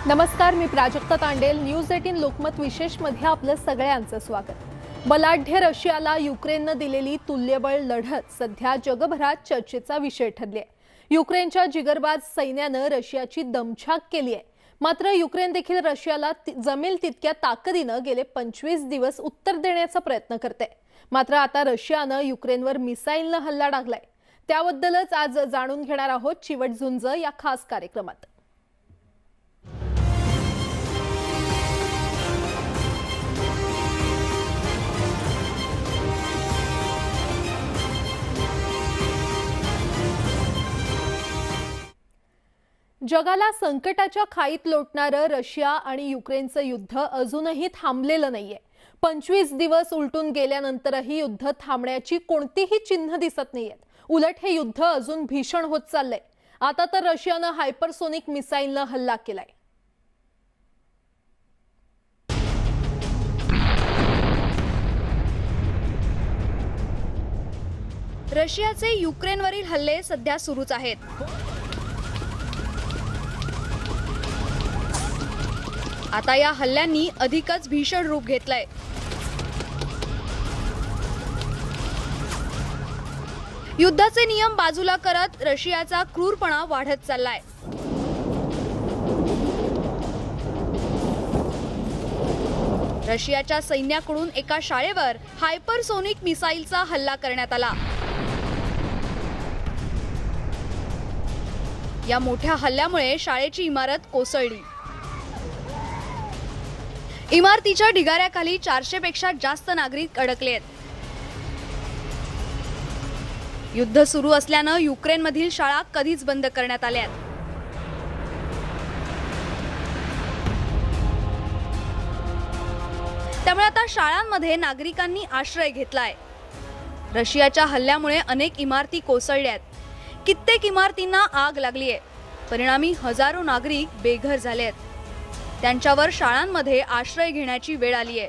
नमस्कार, मी प्राजक्ता तांडेल. न्यूज 18 लोकमत विशेष मध्ये आपलं सगळ्यांचं स्वागत. बलाढ्य रशियाला युक्रेननं दिलेली तुल्यबळ लढत सध्या जगभरात चर्चेचा विषय ठरली आहे. युक्रेनच्या जिगरबाज सैन्यानं रशियाची दमछाक केली आहे. मात्र युक्रेन देखील रशियाला जमेल तितक्या ताकदीनं गेले 25 दिवस उत्तर देण्याचा प्रयत्न करते. मात्र आता रशियानं युक्रेनवर मिसाईलनं हल्ला डागलाय. त्याबद्दलच आज जाणून घेणार आहोत चिवटझुंज या खास कार्यक्रमात. जगाला संकटाच्या खाईत लोटणारं रशिया आणि युक्रेनचं युद्ध अजूनही थांबलेलं नाहीये. 25 दिवस उलटून गेल्यानंतरही युद्ध थांबण्याची कोणतीही चिन्ह दिसत नाहीयेत. उलट हे युद्ध अजून भीषण होत चाललंय. आता तर रशियानं हायपरसोनिक मिसाईलनं हल्ला केलाय. रशियाचे युक्रेनवरील हल्ले सध्या सुरूच आहेत. आता या हल्ल्यांनी अधिकच भीषण रूप घेतलंय. युद्धाचे नियम बाजूला करत रशियाचा क्रूरपणा वाढत चाललाय. रशियाच्या सैन्याकडून एका शाळेवर हायपरसोनिक मिसाईलचा हल्ला करण्यात आला. या मोठ्या हल्ल्यामुळे शाळेची इमारत कोसळली. इमारतीच्या ढिगाऱ्याखाली 400 पेक्षा जास्त नागरिक अडकलेत. युद्ध सुरू असल्यानं युक्रेनमधील शाळा कधीच बंद करण्यात आल्यात. त्यामुळे आता शाळांमध्ये नागरिकांनी आश्रय घेतलाय. रशियाच्या हल्ल्यामुळे अनेक इमारती कोसळल्यात. कित्येक इमारतींना आग लागलीय. परिणामी हजारो नागरिक बेघर झालेत. त्यांच्यावर शाळांमध्ये आश्रय घेण्याची वेळ आली आहे.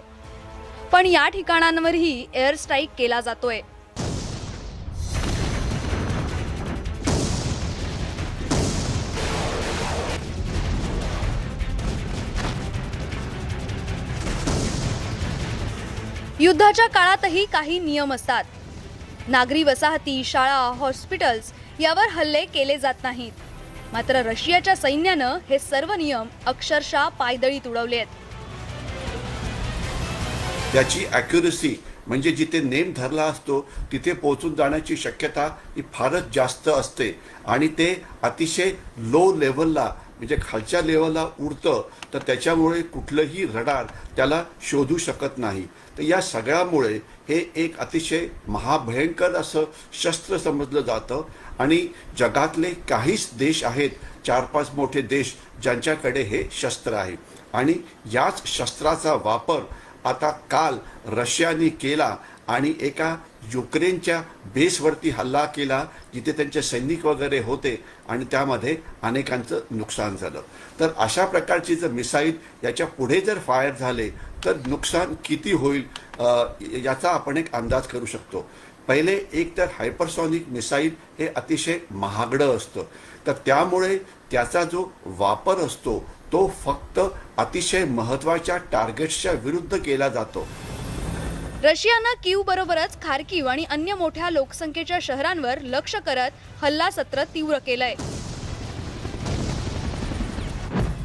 पण या ठिकाणांवरही एअर स्ट्राईक केला जातोय. युद्धाच्या काळातही काही नियम असतात. नागरी वसाहती, शाळा, हॉस्पिटल्स यावर हल्ले केले जात नाहीत. मात्र रशियाच्या सैन्यानं हे सर्व नियम अक्षरशः पायदळीत उडवलेत. त्याची ॲक्युरसी म्हणजे जिथे नेम धरला असतो तिथे पोहोचून जाण्याची शक्यता ही फारच जास्त असते आणि ते अतिशय लो लेवलला म्हणजे खालच्या लेवलला उडतं. तर त्याच्यामुळे कुठलंही रडार त्याला शोधू शकत नाही. तर या सगळ्यामुळे हे एक अतिशय महाभयंकर असं शस्त्र समजलं जातं आणि जगातले काहीच देश आहेत, 4-5 मोठे देश ज्यांच्याकडे हे शस्त्र आहे. आणि याच शस्त्राचा वापर आता काल रशियाने केला आणि एका युक्रेनच्या बेसवरती हल्ला केला जिथे त्यांचे सैनिक वगैरे होते आणि त्यामध्ये अनेकांचं नुकसान झालं. तर अशा प्रकारची जर मिसाईल याच्या पुढे जर फायर झाले तर नुकसान किती होईल याचा आपण एक अंदाज करू शकतो. पहिले एक तर हायपरसॉनिक मिसाईल हे अतिशय महागडं असतं. तर त्यामुळे त्याचा जो वापर असतो तो फक्त अतिशय महत्त्वाच्या टार्गेट्सच्या विरुद्ध केला जातो. रशियानं कीव बरोबरच खार्किव आणि अन्य मोठ्या लोकसंख्येच्या शहरांवर लक्ष करत हल्ला सत्र तीव्र केलंय.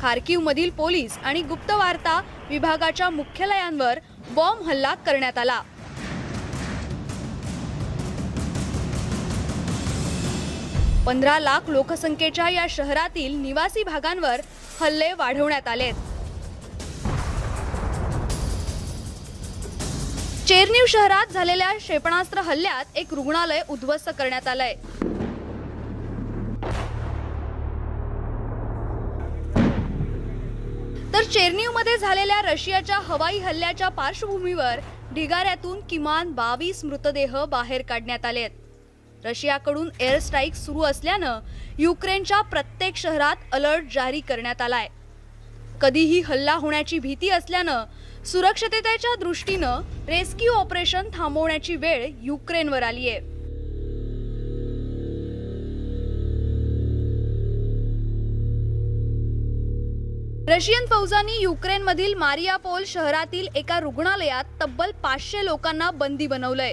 खार्किव मधील पोलीस आणि गुप्तवार्ता विभागाच्या मुख्यालयांवर बॉम्ब हल्ला करण्यात आला. पंधरा लाख लोकसंख्येच्या या शहरातील निवासी भागांवर हल्ले वाढवण्यात आलेत. चेरनीव शहरात झालेल्या क्षेपणास्त्र हल्ल्यात एक रुग्णालय उद्ध्वस्त करण्यात आलंय. तर चेरनीवमध्ये झालेल्या रशियाच्या हवाई हल्ल्याच्या पार्श्वभूमीवर ढिगाऱ्यातून किमान 22 मृतदेह बाहेर काढण्यात आलेत. रशियाकडून एअर स्ट्राईक सुरू असल्यानं युक्रेनच्या प्रत्येक शहरात अलर्ट जारी करण्यात आलाय. कधीही हल्ला होण्याची भीती असल्यानं सुरक्षिततेच्या दृष्टीनं रेस्क्यू ऑपरेशन थांबवण्याची वेळ युक्रेनवर आली आहे. रशियन फौजांनी युक्रेनमधील मारियापोल शहरातील एका रुग्णालयात तब्बल 500 लोकांना बंदी बनवलंय.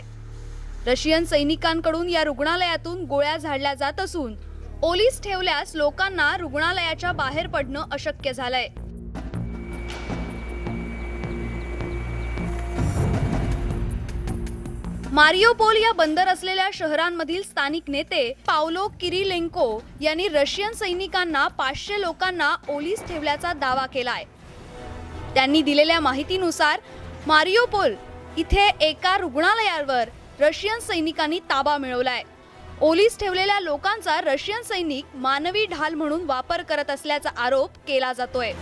रशियन सैनिकांकडून या रुग्णालयातून गोळ्या झाडल्या जात असून ओलीस ठेवल्यास लोकांना रुग्णालयाच्या बाहेर पडणं अशक्य झालंय. मारियोपोल या बंदर असलेल्या शहरांमधील स्थानिक नेते पावलो किरिलेंको यांनी रशियन सैनिकांना 500 लोकांना ओलीस ठेवल्याचा दावा केलाय. त्यांनी दिलेल्या माहितीनुसार मारियोपोल इथे एका रुग्णालयावर रशियन सैनिकांनी ताबा मिळवलाय. ओलीस ठेवलेल्या लोकांचा रशियन सैनिक मानवी ढाल म्हणून वापर करत असल्याचा आरोप केला जातोय.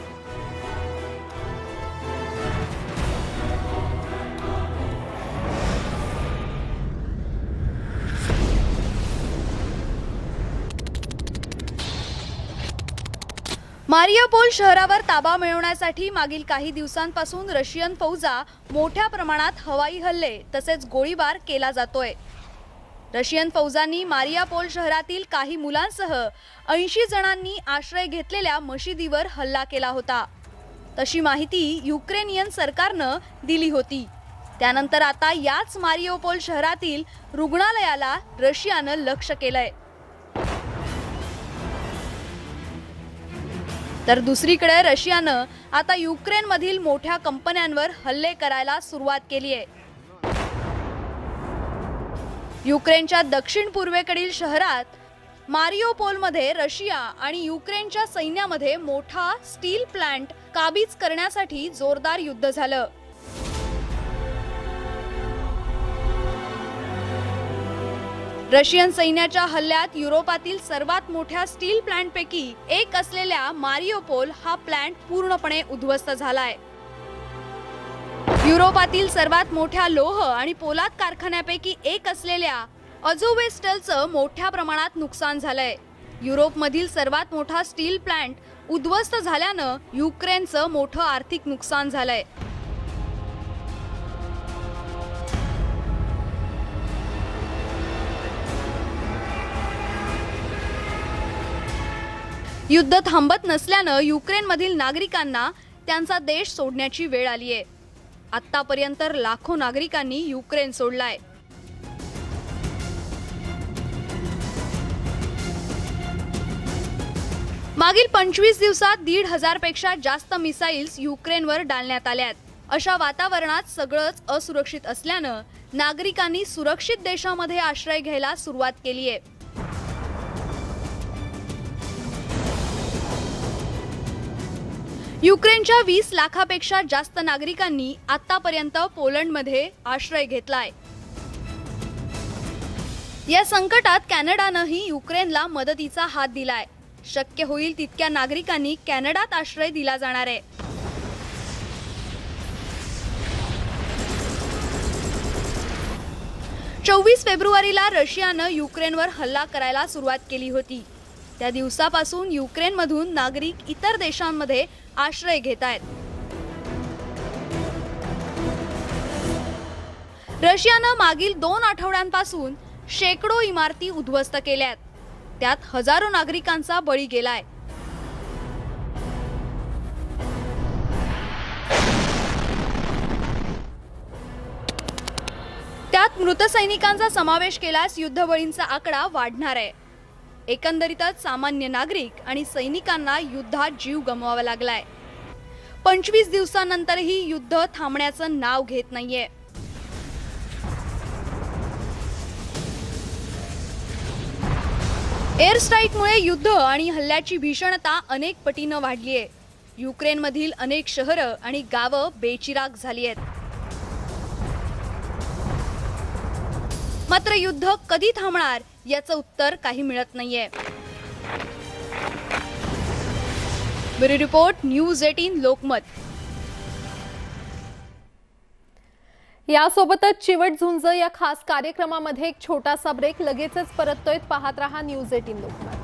मारियापोल शहरावर ताबा मिळवण्यासाठी मागील काही दिवसांपासून रशियन फौजा मोठ्या प्रमाणात हवाई हल्ले तसेच गोळीबार केला जातोय. रशियन फौजांनी मारियापोल शहरातील काही मुलांसह 80 जणांनी आश्रय घेतलेल्या मशिदीवर हल्ला केला होता. तशी माहिती युक्रेनियन सरकारनं दिली होती. त्यानंतर आता याच मारियोपोल शहरातील रुग्णालयाला रशियानं लक्ष्य केलंय. तर दुसरीकडे रशियानं आता युक्रेनमधील मोठ्या कंपन्यांवर हल्ले करायला सुरुवात केली आहे. युक्रेनच्या दक्षिण पूर्वेकडील शहरात मारियोपोलमध्ये रशिया आणि युक्रेनच्या सैन्यामध्ये मोठा स्टील प्लांट काबीज करण्यासाठी जोरदार युद्ध झालं. रशियन सैन्याच्या हल्ल्यात युरोपातील सर्वात मोठ्या स्टील प्लांटपैकी एक असलेल्या मारियोपोल हा प्लांट पूर्णपणे उद्ध्वस्त झालाय. युरोपातील सर्वात मोठ्या लोह आणि पोलाद कारखान्यापैकी एक असलेल्या अझोवेस्टलचं मोठ्या प्रमाणात नुकसान झालंय. युरोपमधील सर्वात मोठा स्टील प्लांट उद्ध्वस्त झाल्यानं युक्रेनचं मोठं आर्थिक नुकसान झालंय. युद्ध थांबत नसल्यानं युक्रेनमधील नागरिकांना त्यांचा देश सोडण्याची वेळ आली आहे. आतापर्यंत लाखो नागरिकांनी युक्रेन सोडलाय. मागील 25 दिवसात 1,500 पेक्षा जास्त मिसाईल्स युक्रेनवर डालण्यात आल्यात. अशा वातावरणात सगळंच असुरक्षित असल्यानं नागरिकांनी सुरक्षित देशामध्ये आश्रय घ्यायला सुरुवात केली आहे. युक्रेनच्या 20 लाखापेक्षा जास्त नागरिकांनी आतापर्यंत पोलंडमध्ये आश्रय घेतलाय. या संकटात कॅनडानंही युक्रेनला मदतीचा हात दिलाय. शक्य होईल तितक्या नागरिकांनी कॅनडात आश्रय दिला जाणार आहे. फेब्रुवारीला रशियानं युक्रेनवर हल्ला करायला सुरुवात केली होती. त्या दिवसापासून युक्रेनमधून नागरिक इतर देशांमध्ये आश्रय घेत आहेत. रशियानं मागील 2 आठवड्यांपासून शेकडो इमारती उद्ध्वस्त केल्यात. त्यात हजारो नागरिकांचा बळी गेलाय. त्यात मृत सैनिकांचा समावेश केल्यास युद्धबळींचा आकडा वाढणार आहे. एकंदरीतच सामान्य नागरिक आणि सैनिकांना युद्धात जीव गमवावा लागलाय. 25 दिवसांनंतरही युद्ध थांबण्याचं नाव घेत नाहीये. एअर स्ट्राईकमुळे युद्ध आणि हल्ल्याची भीषणता अनेक पटीनं वाढली आहे. युक्रेनमधील अनेक शहरं आणि गावं बेचिराग झाली आहेत. मात्र युद्ध कधी थांबणार याचं उत्तर काही मिळत नाहीये. Bureau report, news 18 Lokmat. यासोबतच चिवट झुंज या खास कार्यक्रमामध्ये एक छोटासा ब्रेक. लगेचच परततोय. पाहत रहा न्यूज 18 लोकमत.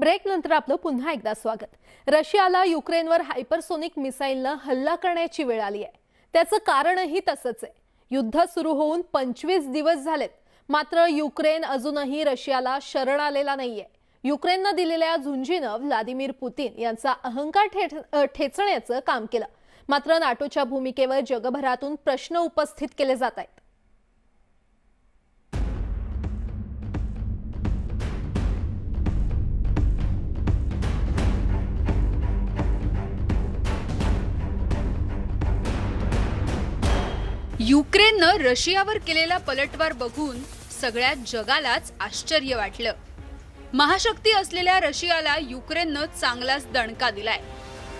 ब्रेक नंतर आपलं पुन्हा एकदा स्वागत। रशियाला युक्रेनवर हायपरसोनिक मिसाईलनं हल्ला करण्याची वेळ आली आहे। त्याचं कारणही तसंच आहे। युद्ध सुरू होऊन 25 दिवस झालेत, मात्र युक्रेन अजूनही रशियाला शरण आलेला नाहीये। युक्रेननं दिलेल्या झुंजीनं व्लादिमीर पुतीन यांचा अहंकार ठेचण्याचं काम केलं, मात्र नाटोच्या भूमिकेवर जगभरातून प्रश्न उपस्थित केले जात आहेत। युक्रेननं रशियावर केलेला पलटवार बघून सगळ्या जगालाच आश्चर्य वाटलं। महाशक्ती असलेल्या रशियाला युक्रेननं चांगलाच दणका दिलाय।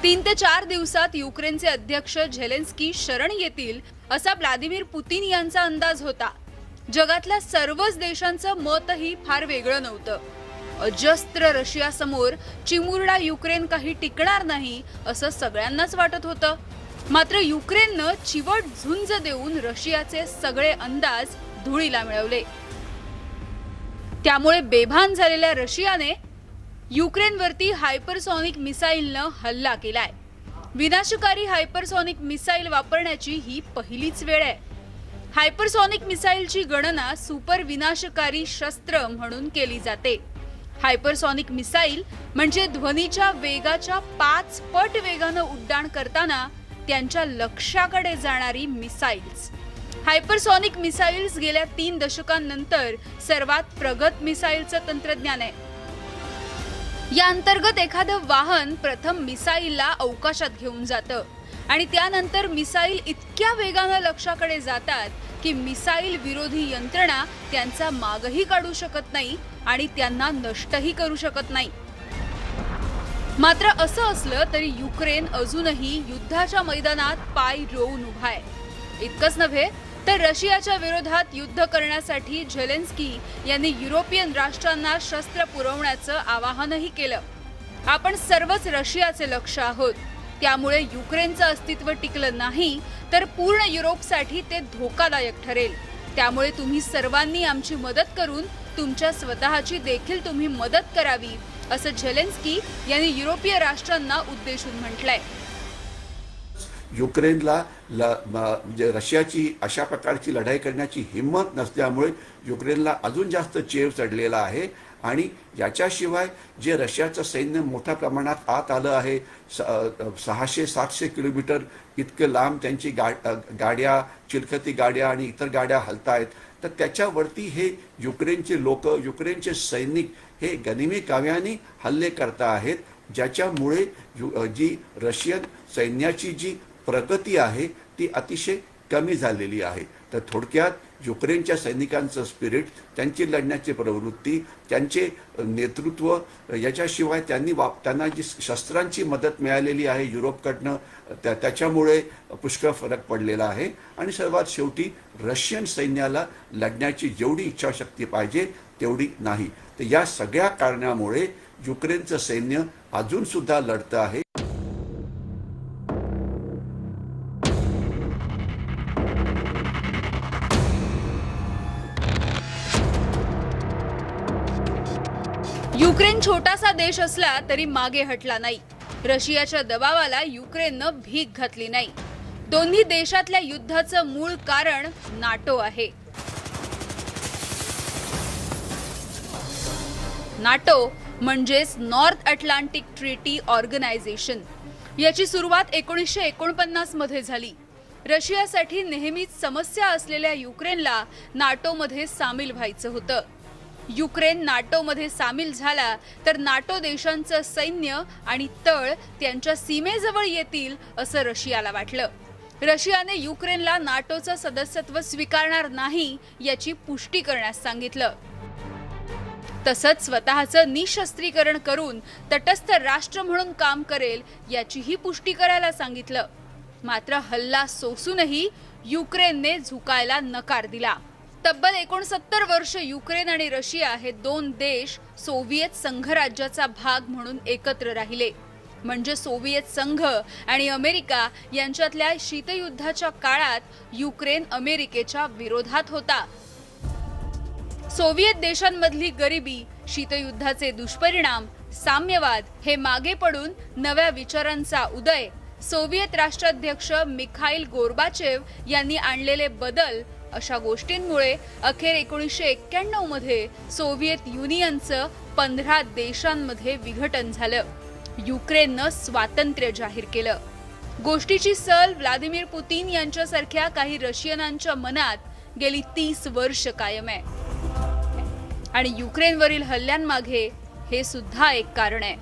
3 ते 4 दिवसात युक्रेनचे अध्यक्ष झेलेन्स्की शरण येतील असा व्लादिमीर पुतीन यांचा अंदाज होता। जगातल्या सर्वच देशांचं मतही फार वेगळं नव्हतं। अजस्त्र रशियासमोर चिमुरडा युक्रेन काही टिकणार नाही असं सगळ्यांनाच वाटत होतं। मात्र युक्रेननं चिवट झुंज देऊन रशियाचे सगळे अंदाज धुळीला मिळवले। त्यामुळे बेभान झालेल्या रशियाने युक्रेनवरती हायपरसॉनिक मिसाईलनं हल्ला केलाय। विनाशकारी हायपरसॉनिक मिसाईल वापरण्याची ही पहिलीच वेळ आहे। हायपरसॉनिक मिसाईलची गणना सुपर विनाशकारी शस्त्र म्हणून केली जाते। हायपरसॉनिक मिसाईल म्हणजे ध्वनीच्या वेगाच्या 5 पट वेगानं उड्डाण करताना त्यांच्या लक्ष्याकडे जाणारी मिसाईल्स। हायपरसॉनिक मिसाईल्स गेल्या 3 दशकांनंतर सर्वात प्रगत मिसाईलचं तंत्रज्ञान आहे। या अंतर्गत एखादं वाहन प्रथम मिसाईलला अवकाशात घेऊन जातं आणि त्यानंतर मिसाईल इतक्या वेगानं लक्ष्याकडे जातात की मिसाईल विरोधी यंत्रणा त्यांचा मागही काढू शकत नाही आणि त्यांना नष्टही करू शकत नाही। मात्र असं असलं तरी युक्रेन अजूनही युद्धाच्या मैदानात पाय रोवून उभा आहे। इतकंच नव्हे तर रशियाच्या विरोधात युद्ध करण्यासाठी झेलेन्स्की यांनी युरोपियन राष्ट्रांना शस्त्र पुरवण्याचं आवाहनही केलं। आपण सर्वच रशियाचे लक्ष आहोत, त्यामुळे युक्रेनचं अस्तित्व टिकलं नाही तर पूर्ण युरोपसाठी ते धोकादायक ठरेल। त्यामुळे तुम्ही सर्वांनी आमची मदत करून तुमच्या स्वतःची देखील तुम्ही मदत करावी असं झेलेन्स्की यांनी युरोपीय राष्ट्रांना उद्देशून म्हटलंय। युक्रेनला म्हणजे रशियाची अशा प्रकारची लढाई करण्याची हिंमत नसल्यामुळे युक्रेनला अजून जास्त चेव चढलेला आहे आणि याच्याशिवाय जे रशियाचं सैन्य मोठ्या प्रमाणात आत आलं आहे, 600-700 किलोमीटर इतके लांब त्यांची गाड्या, चिलखती गाड्या आणि इतर गाड्या हलतायत, तर त्याच्यावरती हे युक्रेनचे लोक, युक्रेनचे सैनिक हे गनिमी काव्याने हल्ले करता आहेत, ज्याच्यामुळे जी रशियन सैन्याची जी प्रगती आहे ती अतिशय कमी झालेली आहे। तर थोडक्यात युक्रेनच्या सैनिकांचं स्पिरिट, त्यांची लढण्याची प्रवृत्ती, त्यांचे नेतृत्व, याच्याशिवाय त्यांना जी शस्त्रांची मदत मिळालेली आहे युरोपकडनं, त्याच्यामुळे पुष्कळ फरक पडलेला आहे। आणि सर्वात शेवटी रशियन सैन्याला लढण्याची जेवढी इच्छाशक्ती पाहिजे तेवढी नाही। तर या सगळ्या कारणामुळे युक्रेनचं सैन्य अजून सुद्धा लढतं आहे। युक्रेन छोटासा देश असला तरी मागे हटला नाही। रशियाच्या दबावाला युक्रेननं भीक घातली नाही। दोन्ही देशातल्या युद्धाचं मूळ कारण नाटो आहे। नाटो म्हणजेच नॉर्थ अटलांटिक ट्रीटी ऑर्गनायझेशन। याची सुरुवात 1949 मध्ये झाली। रशियासाठी नेहमीच समस्या असलेल्या युक्रेनला नाटोमध्ये सामील व्हायचं होतं। युक्रेन नाटोमध्ये सामील झाला तर नाटो देशांचं सैन्य आणि तळ त्यांच्या सीमेजवळ येतील असं रशियाला वाटलं। रशियाने युक्रेनला नाटोचं सदस्यत्व स्वीकारणार नाही याची पुष्टी करण्यास सांगितलं। तसंच स्वतःचं निशस्त्रीकरण करून तटस्थ राष्ट्र म्हणून काम करेल याचीही पुष्टी करायला सांगितलं। मात्र हल्ला सोसूनही युक्रेनने झुकायला नकार दिला। तब्बल 69 वर्ष युक्रेन आणि रशिया हे 2 देश सोव्हिएत संघराज्याचा भाग म्हणून एकत्र राहिले। म्हणजे सोव्हिएत संघ आणि अमेरिका यांच्यातल्या शीतयुद्धाच्या काळात युक्रेन अमेरिकेच्या विरोधात होता। सोव्हिएत देशांमधली गरिबी, शीतयुद्धाचे दुष्परिणाम, साम्यवाद हे मागे पडून नव्या विचारांचा उदय, सोव्हिएत राष्ट्राध्यक्ष मिखाईल गोर्बाचेव यांनी आणलेले बदल अशा गोष्टींमुळे अखेर 1991 मध्ये सोव्हिएत युनियनचं 15 देशांमध्ये विघटन झालं. युक्रेननं स्वातंत्र्य जाहीर केलं. गोष्टीची सल व्लादिमीर पुतीन यांच्यासारख्या काही रशियनांच्या मनात गेली 30 वर्ष कायम आहे. आणि युक्रेनवरील हल्ल्यांमागे हे सुद्धा एक कारण आहे.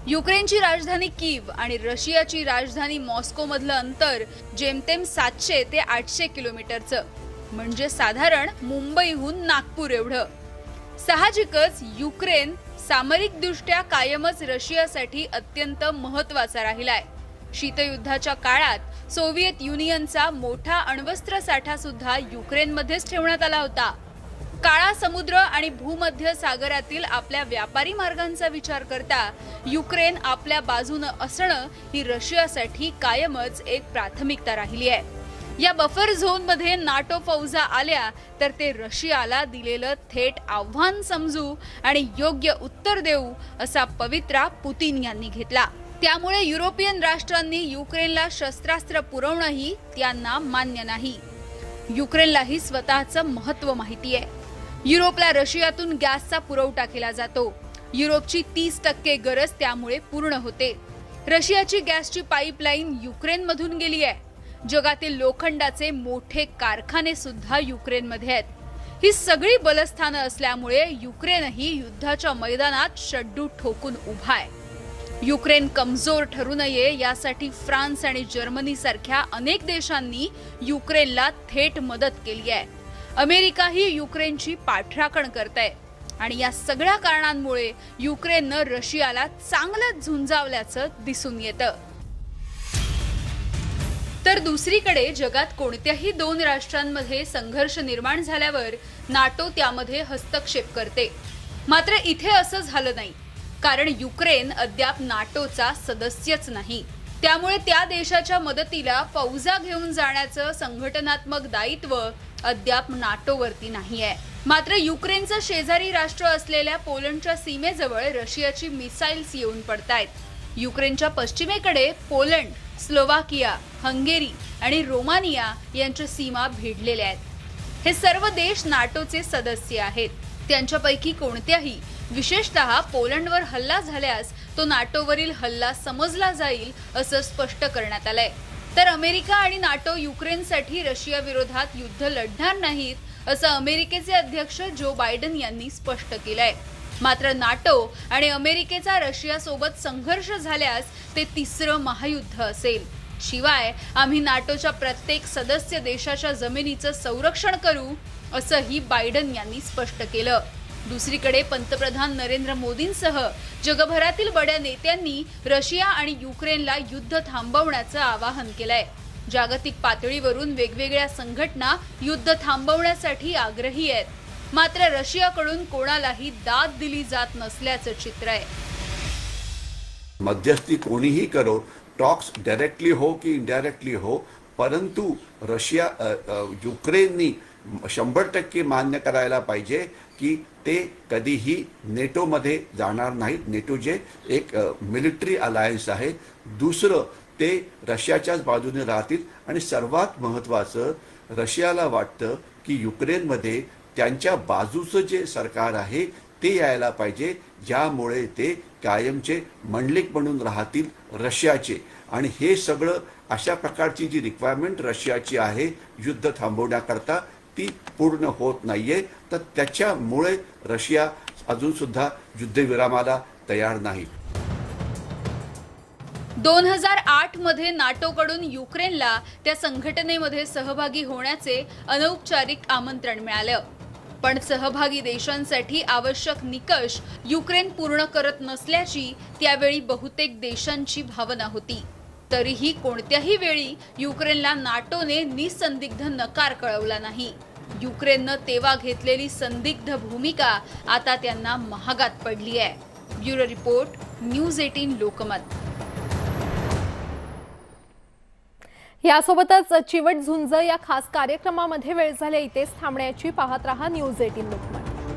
युक्रेनची राजधानी कीव आणि रशियाची राजधानी मॉस्को मधलं अंतर जेमतेम 700 ते 800 किलोमीटरचं, म्हणजे साधारण मुंबईहून नागपूर एवढं. साहजिकच युक्रेन सामरिकदृष्ट्या कायमच रशियासाठी अत्यंत महत्वाचा राहिलाय. शीतयुद्धाच्या काळात सोव्हिएत युनियनचा मोठा अण्वस्त्र साठा सुद्धा युक्रेनमध्येच ठेवण्यात आला होता. काळा समुद्र आणि भूमध्य सागरातील आपल्या व्यापारी मार्गांचा विचार करता युक्रेन आपल्या बाजूनं असणं ही रशियासाठी कायमच एक प्राथमिकता राहिली आहे. या बफर झोन मध्ये नाटो फौजा आल्या तर ते रशियाला दिलेलं थेट आव्हान समजू आणि योग्य उत्तर देऊ असा पवित्रा पुतीन यांनी घेतला. त्यामुळे युरोपियन राष्ट्रांनी युक्रेनला शस्त्रास्त्र पुरवणंही त्यांना मान्य नाही. युक्रेनलाही स्वतःचं महत्त्व माहिती आहे. युरोपला रशियातून गॅसचा पुरवठा केला जातो. युरोपची 30% गरज त्यामुळे पूर्ण होते. रशियाची गॅसची पाईपलाईन युक्रेनमधून गेली आहे. जगातील लोखंडाचे मोठे कारखाने सुद्धा युक्रेनमध्ये आहेत. ही सगळी बलस्थानं असल्यामुळे युक्रेनही युद्धाच्या मैदानात शड्डू ठोकून उभा आहे. युक्रेन कमजोर ठरू नये यासाठी फ्रान्स आणि जर्मनी सारख्या अनेक देशांनी युक्रेनला थेट मदत केली आहे. अमेरिकाही युक्रेनची पाठराखण करत आहे. आणि या सगळ्या कारणांमुळे युक्रेननं रशियाला चांगलंच झुंजावल्याचं दिसून येतं. तर दुसरीकडे जगात कोणत्याही दोन राष्ट्रांमध्ये संघर्ष निर्माण झाल्यावर नाटो त्यामध्ये हस्तक्षेप करते. मात्र इथे असं झालं नाही, कारण युक्रेन अद्याप नाटोचा सदस्यच नाही. त्यामुळे त्या देशाच्या मदतीला फौजा घेऊन जाण्याचं संघटनात्मक दायित्व अद्याप नाटोवरती नाही आहे. मात्र युक्रेनचं शेजारी राष्ट्र असलेल्या पोलंडच्या सीमेजवळ रशियाची मिसाईल्स येऊन पडतायत. युक्रेनच्या पश्चिमेकडे पोलंड, स्लोवाकिया, हंगेरी आणि रोमानिया यांच्या सीमा भिडलेल्या आहेत. हे सर्व देश नाटोचे सदस्य आहेत. त्यांच्यापैकी कोणत्याही, विशेषतः पोलंडवर हल्ला झाल्यास तो नाटोवरील हल्ला समजला जाईल असं स्पष्ट करण्यात आलंय. तर अमेरिका आणि नाटो युक्रेनसाठी रशिया विरोधात युद्ध लढणार नाहीत असं अमेरिकेचे अध्यक्ष जो बायडन यांनी स्पष्ट केलंय. मात्र नाटो आणि अमेरिकेचा रशियासोबत संघर्ष झाल्यास ते तिसरं महायुद्ध असेल. शिवाय आम्ही नाटोच्या प्रत्येक सदस्य देशाच्या जमिनीचं संरक्षण करू असंही बायडन यांनी स्पष्ट केलं. दुसरीकडे पंतप्रधान नरेंद्र मोदींसह जगभरातील बड्या नेत्यांनी रशिया आणि युक्रेनला युद्ध थांबवण्याचं आवाहन केलंय. जागतिक पातळीवरून वेगवेगळ्या संघटना युद्ध थांबवण्यासाठी आग्रही आहेत. मात्र रशियाकडून कोणालाही दाद दिली जात नसल्याचं चित्र आहे. मध्यस्थी कोणीही करो, टॉक्स डायरेक्टली हो की इनडायरेक्टली हो, परंतु रशिया युक्रेननी 100% मान्य करायला पाहिजे की ते कधीही नेटोमध्ये जाणार नाहीत. नेटो जे एक मिलिटरी अलायन्स आहे. दुसरं, ते रशियाच्याच बाजूने राहतील. आणि सर्वात महत्त्वाचं, रशियाला वाटतं की युक्रेनमध्ये त्यांच्या बाजूचं जे सरकार आहे ते यायला पाहिजे, ज्यामुळे ते कायमचे मंडलिक बनून राहतील रशियाचे. आणि हे सगळं अशा प्रकारची जी रिक्वायरमेंट रशियाची आहे युद्ध थांबवण्याकरता, ती पूर्ण होत नाहीये. तर त्याच्यामुळे रशिया अजून सुद्धा युद्धविरामाला तयार नाही. 2008 मध्ये नाटोकडून युक्रेनला त्या संघटनेमध्ये सहभागी होण्याचे अनौपचारिक आमंत्रण मिळालं. पण सहभागी देशांसाठी आवश्यक निकष युक्रेन पूर्ण करत नसल्याची त्यावेळी बहुतेक देशांची भावना होती. तरीही कोणत्याही वेळी युक्रेनला नाटोने निसंदिग्ध नकार कळवला नाही. युक्रेननं तेव्हा घेतलेली संदिग्ध भूमिका आता त्यांना महागात पडली आहे. Bureau report, news 18 Lokmat. यासोबतच चिवट झुंज या खास कार्यक्रमामध्ये वेळ झाले इथेच थांबण्याची. पाहत रहा न्यूज 18 लोकमत.